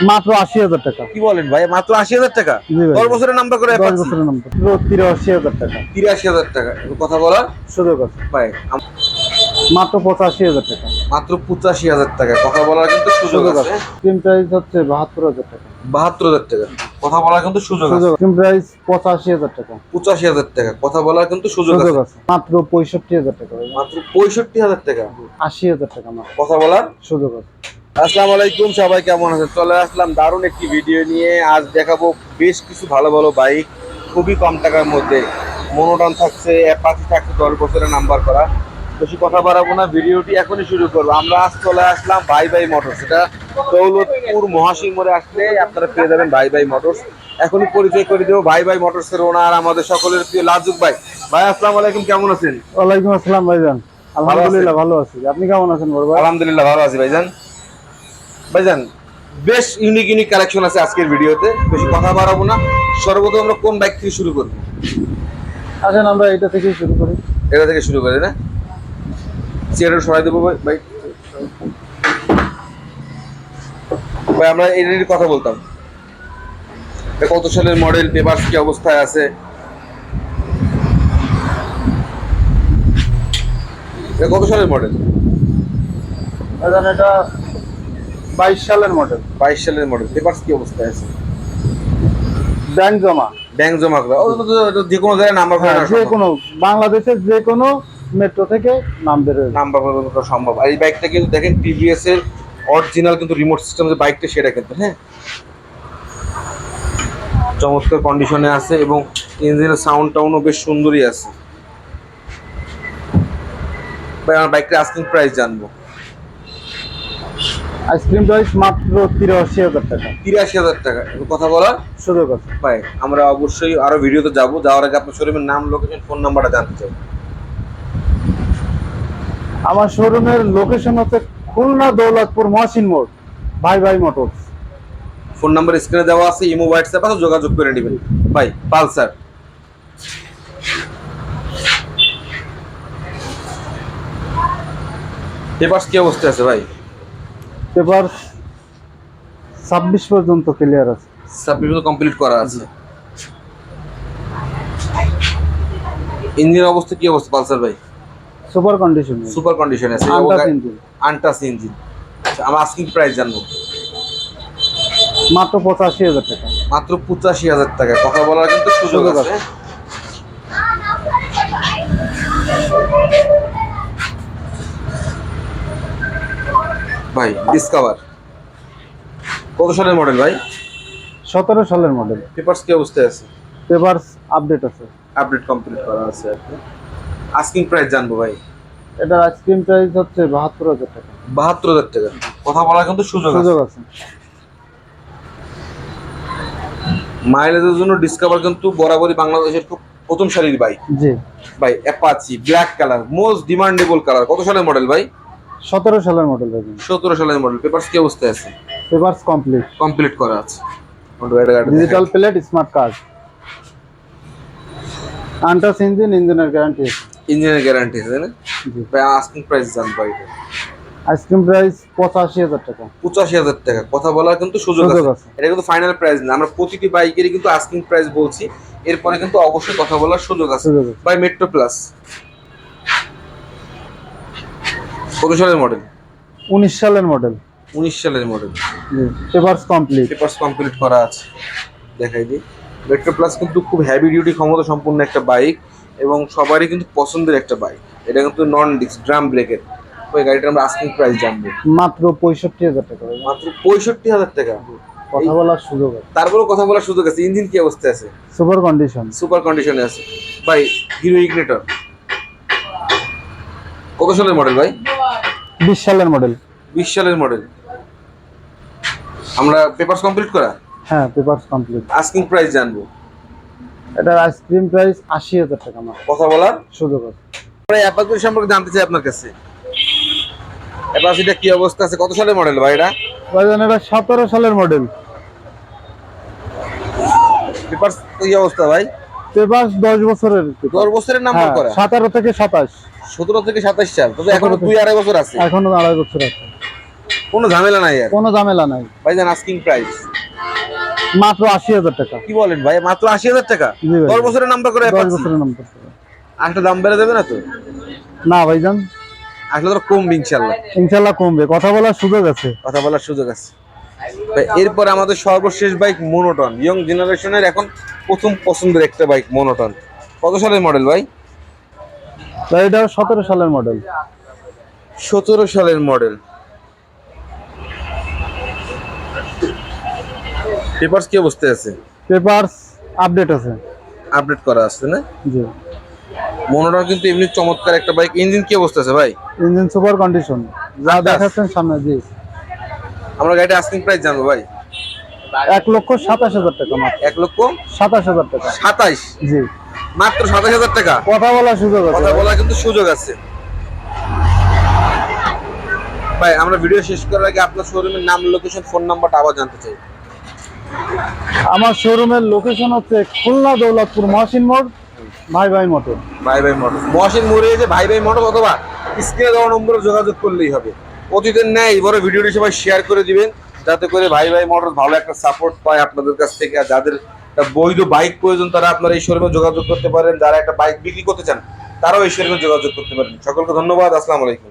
মাত্র ৮০,০০০ টাকা। কি বলেন ভাই, মাত্র ৮০,০০০ টাকা? জি ভাই। 10 বছরের নাম্বার করে 10 বছরের নাম্বার। ৮৩,০০০ টাকা। ৮৩,০০০ টাকা। কথা বলার সুযোগ আছে। ভাই মাত্র ৮৫,০০০ টাকা। মাত্র ৮৫,০০০ টাকা। কথা বলার কিন্তু সুযোগ আছে। স্ক্রিন প্রাইস হচ্ছে ৭২,০০০ টাকা। ৭২,০০০ টাকা। কথা বলার কিন্তু সুযোগ আছে। স্ক্রিন প্রাইস ৮৫,০০০ টাকা। ৮৫,০০০ টাকা। কথা বলার কিন্তু সুযোগ আছে। মাত্র ৬৫,০০০ টাকা। মাত্র ৬৫,০০০ টাকা। ৮০,০০০ টাকা মাত্র। কথা বলার সুযোগ আছে। আসসালামু আলাইকুম, সবাই কেমন আছেন? চলে আসলাম দারুণ একটি ভিডিও নিয়ে। আজ দেখাবো বেশ কিছু ভালো ভালো বাইক, খুবই কম টাকার মধ্যে। মনোটন থাকছে, অ্যাপাচি থাকছে 10 বছরের নাম্বার করা। বেশি কথা বাড়াবো না, ভিডিওটি এখনই শুরু করবো। আমরা আজ চলে আসলাম ভাই ভাই মোটরস। এটা দৌলতপুর মহাসিং মোড়ে আসলে আপনারা পেয়ে যাবেন ভাই ভাই মোটরস। এখনই পরিচয় করে দেবো ভাই ভাই মোটরসের ওনার, আমাদের সকলের প্রিয় লাজুক ভাই। ভাই আসসালামু আলাইকুম, কেমন আছেন? ওয়ালাইকুম আসসালাম ভাইজান। আলহামদুলিল্লাহ ভালো আছি। আপনি কেমন আছেন বড় ভাই? আলহামদুলিল্লাহ ভালো আছি ভাইজান। ভাইজান বেশ ইউনিক কালেকশন আছে আজকের ভিডিওতে। বেশি কথা বাড়াবো না, সর্বপ্রথম আমরা কোন বাইক থেকে শুরু করবো? আসেন আমরা এটা থেকেই শুরু করি। এটা থেকে শুরু করি না? চেয়ারটা সরাই দেবো ভাই। ভাই আমরা এটার কথা বলতাম, এটা কত সালের মডেল, পেপারস কি অবস্থায় আছে? এটা কত সালের মডেল? ভাইজান এটা 22 সালের মডেল। 22 সালের মডেল। পেপারস কি অবস্থায় আছে? ব্যাংক জমা। ব্যাংক জমা করা। যে কোনো জায়গায় নাম্বার করা যে কোনো বাংলাদেশের যে কোনো মেট্রো থেকে নাম বেরোয়। নাম্বার করা সম্ভব। আর এই বাইকটা কিন্তু দেখেন টিভিএস এর অরিজিনাল কিন্তু রিমোট সিস্টেম যে বাইকটা, সেটা কিন্তু হ্যাঁ চমৎকার কন্ডিশনে আছে এবং ইঞ্জিনের সাউন্ড টাউনও বেশ সুন্দরই আছে। ভাই আমার বাইকটা আস্কিং প্রাইস জানবো। আইসক্রিম প্রাইস মাত্র ৮৩,০০০ টাকা। ৮৩,০০০ টাকা। কথা বলার সুযোগ আছে। ভাই আমরা অবশ্যই আরো ভিডিওতে যাবো, যাওয়ার আগে আপনার শোরুমের নাম, লোকেশন, ফোন নাম্বারটা জানতে চাই। আমার শোরুমের লোকেশন হচ্ছে খুলনা দৌলতপুর মহসিন মোড়, ভাই ভাই মোটরস। ফোন নাম্বার স্ক্রিনে দেওয়া আছে, ইমো হোয়াটসঅ্যাপ আছে, যোগাযোগ করে নেবেন। ভাই পালসার পেপারস কি অবস্থায় আছে ভাই? পেপার 26 পর্যন্ত ক্লিয়ার আছে। সাবমিশন কমপ্লিট করা আছে। ইঞ্জিন অবস্থা কি অবস্থা পালসার ভাই? Super condition. সুপার কন্ডিশন আছে। Untouch engine. আচ্ছা আমার আস্কিং প্রাইস জানবো। মাত্র ৮৫,০০০ টাকা। মাত্র ৮৫,০০০ টাকা। কথা বলার কিন্তু সুযোগ আছে। ভাই ডিসকভার কত সালের মডেল ভাই? 17 সালের মডেল। পেপারস কি অবস্থায় আছে? পেপারস আপডেট আছে। আপডেট কমপ্লিট করা আছে। আস্কিং প্রাইস জানবো ভাই। এটার আইসক্রিম প্রাইস হচ্ছে ৭২,০০০ টাকা। ৭২,০০০ টাকা। কথা বলার কিন্তু সুযোগ আছে। মাইলেজের জন্য ডিসকভার কিন্তু বরাবরই বাংলাদেশের খুব প্রথম সারির বাইক। জি ভাই Apache black colour, most demandable colour. কত সালের মডেল ভাই? 17 সালের মডেল। 17 সালের মডেল। পেপারস কি অবস্থায় আছে? Papers complete. কমপ্লিট করা আছে। Digital plate, smart card, untouch engine, ইঞ্জিনের গ্যারান্টি আছে। ইঞ্জিনের গ্যারান্টি আছে না? জি। ভাই আস্কিং প্রাইস জানবো এটা। আইসক্রিম প্রাইস ৮৫,০০০ টাকা। ৮৫,০০০ টাকা। কথা বলার কিন্তু সুযোগ আছে। এটা কিন্তু ফাইনাল প্রাইস না, আমরা প্রতিটি বাইকেরই কিন্তু আস্কিং প্রাইস বলছি। এরপরে কিন্তু অবশ্যই কথা বলার সুযোগ আছে। ভাই মেট্রো প্লাস কত সালের মডেল? 19 সালের মডেল। 19 সালের মডেল। জি। Papers complete. পেপারস কমপ্লিট করা আছে। দেখাই দিই। মেট্রো প্লাস কিন্তু খুব হেভি ডিউটি ক্ষমতা সম্পন্ন একটা বাইক এবং সবারই কিন্তু পছন্দের একটা বাইক। এটা কিন্তু নন ডিস্ক ড্রাম ব্রেকের। ওই গাড়িটার আমরা আস্কিং প্রাইস জানবো। মাত্র 65,০০০ টাকা। মাত্র 65,০০০ টাকা। কথা বলার সুযোগ আছে। তারপরেও কথা বলার সুযোগ আছে। ইঞ্জিন কি অবস্থায় আছে? Super condition. সুপার কন্ডিশনে আছে। ভাই হিরো ইগনিটর কত সালের মডেল ভাই? 20 সালের মডেল। 20 সালের মডেল। আমরা পেপারস কমপ্লিট করা? হ্যাঁ পেপারস কমপ্লিট। আস্কিং প্রাইস জানবো। এটার আইসক্রিম প্রাইস ৮০,০০০ টাকা মাত্র। কথা বলার সুযোগ আছে। আমরা অ্যাপাচি সম্পর্কে জানতে চাই আপনার কাছে। অ্যাপাচিটা কি অবস্থা আছে? কত সালের মডেল ভাই এটা? ভাইজান এটা 17 সালের মডেল। পেপারস কি অবস্থা ভাই? পেপারস 10 বছরের। 10 বছরের নাম্বার করা। 17 থেকে 27। 17 থেকে 27 সাল। তবে এখনো 2-2.5 বছর আছে। এখনো 2.5 বছর আছে। কোনো ঝামেলা নাই আর। কোনো ঝামেলা নাই। ভাইজান আস্কিং প্রাইস মাত্র 80,000 টাকা। কি বলেন ভাই, মাত্র 80,000 টাকা? জি ভাই। 10 বছরের নাম্বার করে 10 অ্যাপাচি। বছরের নাম্বার। একটা দাম বেড়ে যাবে না তো? না ভাইজান, আসলে তো কমবে ইনশাল্লাহ। ইনশাল্লাহ কমবে, কথা বলার সুযোগ আছে। কথা বলার সুযোগ আছে ভাই। এরপরে আমাদের সর্বশেষ বাইক মোনোটন, ইয়ং জেনারেশনের এখন প্রথম পছন্দের একটা বাইক মোনোটন। কত সালের মডেল ভাই? তো এটা 17 সালের মডেল। 17 সালের মডেল। পেপারস কি অবস্থায় আছে? পেপারস আপডেট আছে। আপডেট করা আছে না? জি। মোনোটন কিন্তু এমনি চমৎকার একটা বাইক। ইঞ্জিন কি অবস্থা আছে ভাই? ইঞ্জিন সুপার কন্ডিশন, যা আচ্ছা। দেখাচ্ছেন সামনে। জি। আমরা গাড়িটা আস্কিং প্রাইস জানবো ভাই। 1,27,000 টাকা মাত্র। 1,27,000 টাকা। 27? জি। মাত্র 27,000 টাকা? কথা বলার সুযোগ আছে। কথা বলার কিন্তু সুযোগ আছে ভাই। আমরা ভিডিও শেষ করার আগে আপনার শোরুমের নাম, লোকেশন, ফোন নাম্বারটা আবার জানতে চাই। আমার শোরুমের লোকেশন হচ্ছে খুলনা দৌলতপুর মহসিন মোড়, ভাই ভাই মোটর। ভাই ভাই মোটর মহসিন মোড়ে এসে ভাই ভাই মোটর অথবা স্ক্রিনে দেওয়া নম্বরে যোগাযোগ করলেই হবে। অতীতের ন্যায় এবারে ভিডিওটি সবাই শেয়ার করে দিবেন, যাতে করে ভাই ভাই মোটর ভালো একটা সাপোর্ট পায় আপনাদের কাছ থেকে। আর যাদের একটা বৈধ বাইক প্রয়োজন তারা আপনার এই শোরুমে যোগাযোগ করতে পারেন। যারা একটা বাইক বিক্রি করতে চান তারাও এই শোরুমে যোগাযোগ করতে পারেন। সকলকে ধন্যবাদ। আসসালামু আলাইকুম।